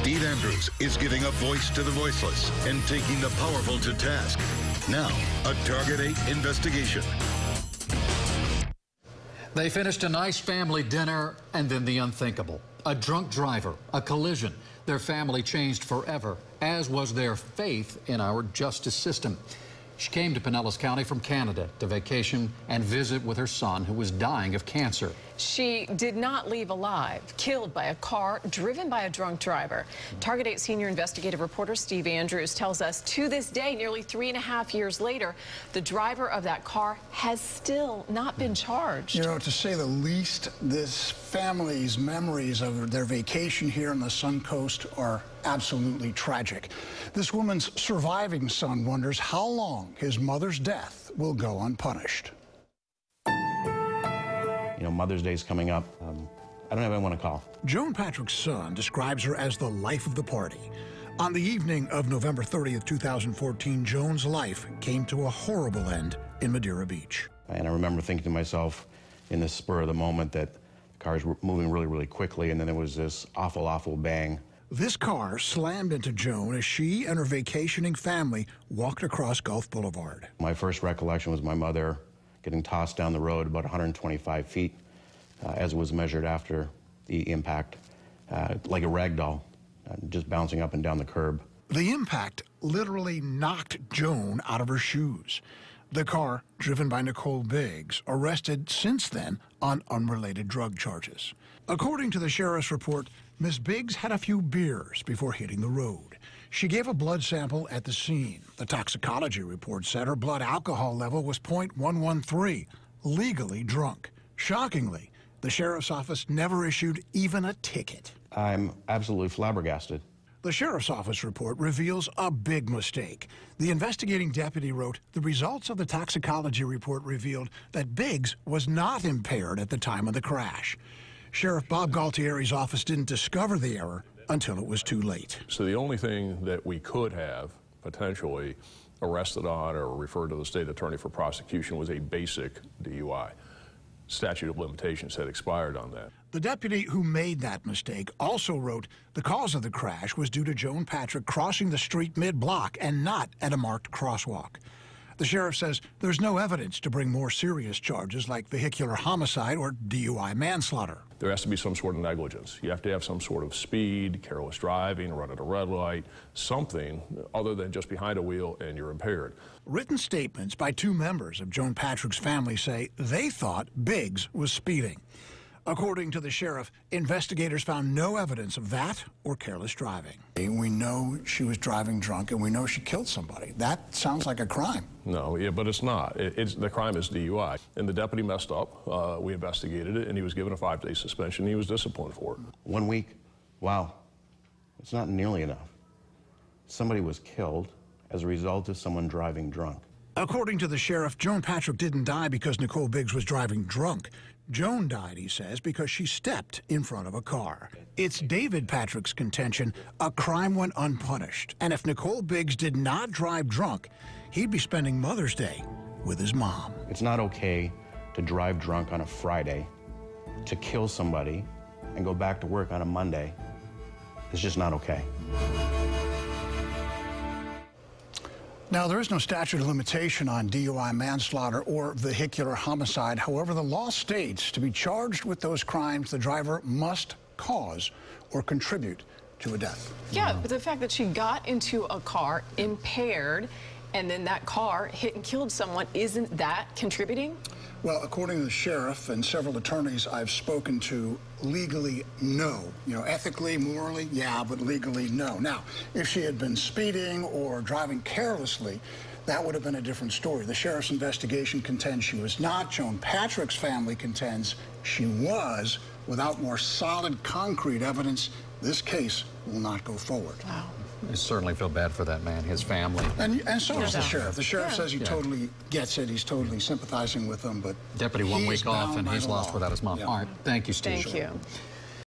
Steve Andrews is giving a voice to the voiceless and taking the powerful to task. Now, a Target 8 investigation. They finished a nice family dinner and then the unthinkable. A drunk driver, a collision. Their family changed forever, as was their faith in our justice system. She came to Pinellas County from Canada to vacation and visit with her son, who was dying of cancer. She did not leave alive, killed by a car driven by a drunk driver. Target 8 senior investigative reporter Steve Andrews tells us to this day, nearly 3.5 years later, the driver of that car has still not been charged. You know, to say the least, this family's memories of their vacation here on the Suncoast are absolutely tragic. This woman's surviving son wonders how long his mother's death will go unpunished. You know, Mother's Day's coming up. I don't have anyone to call. Joan Patrick's son describes her as the life of the party. On the evening of November 30th, 2014, Joan's life came to a horrible end in Madeira Beach. And I remember thinking to myself in the spur of the moment that cars were moving really, really quickly, and then there was this awful, awful bang. This car slammed into Joan as she and her vacationing family walked across Gulf Boulevard. My first recollection was my mother getting tossed down the road about 125 feet as it was measured after the impact, like a rag doll, just bouncing up and down the curb. The impact literally knocked Joan out of her shoes. The car, driven by Nicole Biggs, arrested since then on unrelated drug charges. According to the sheriff's report, Ms. Biggs had a few beers before hitting the road. She gave a blood sample at the scene. The toxicology report said her blood alcohol level was .113, legally drunk. Shockingly, the sheriff's office never issued even a ticket. I'm absolutely flabbergasted. The sheriff's office report reveals a big mistake. The investigating deputy wrote, the results of the toxicology report revealed that Biggs was not impaired at the time of the crash. Sheriff Bob Galtieri's office didn't discover the error until it was too late. So the only thing that we could have potentially arrested on or referred to the state attorney for prosecution was a basic DUI. Statute of limitations had expired on that. The deputy who made that mistake also wrote the cause of the crash was due to Joan Patrick crossing the street mid-block and not at a marked crosswalk. The sheriff says there's no evidence to bring more serious charges like vehicular homicide or DUI manslaughter. There has to be some sort of negligence. You have to have some sort of speed, careless driving, run at a red light, something other than just behind a wheel and you're impaired. Written statements by two members of Joan Patrick's family say they thought Biggs was speeding. According to the sheriff, investigators found no evidence of that or careless driving. We know she was driving drunk and we know she killed somebody. That sounds like a crime. No, yeah, but it's not. The crime is DUI. And the deputy messed up. We investigated it and he was given a 5-day suspension. He was disciplined for it. 1 week? Wow. It's not nearly enough. Somebody was killed as a result of someone driving drunk. According to the sheriff, Joan Patrick didn't die because Nicole Biggs was driving drunk. Joan died, he says, because she stepped in front of a car. It's David Patrick's contention a crime went unpunished. And if Nicole Biggs did not drive drunk, he'd be spending Mother's Day with his mom. It's not okay to drive drunk on a Friday, to kill somebody, and go back to work on a Monday. It's just not okay. Now, there is no statute of limitation on DUI manslaughter or vehicular homicide. However, the law states to be charged with those crimes, the driver must cause or contribute to a death. Yeah, but the fact that she got into a car impaired and then that car hit and killed someone, isn't that contributing? Well, according to the sheriff and several attorneys I've spoken to, legally, no. You know, ethically, morally, yeah, but legally, no. Now, if she had been speeding or driving carelessly, that would have been a different story. The sheriff's investigation contends she was not. Joan Patrick's family contends she was. Without more solid, concrete evidence, this case will not go forward. Wow. I certainly feel bad for that man, his family. And so does the sheriff. The sheriff says he totally gets it. He's totally sympathizing with them, but Deputy 1 week off, and he's lost without his mom. Yeah. All right. Thank you, Steve. Thank you.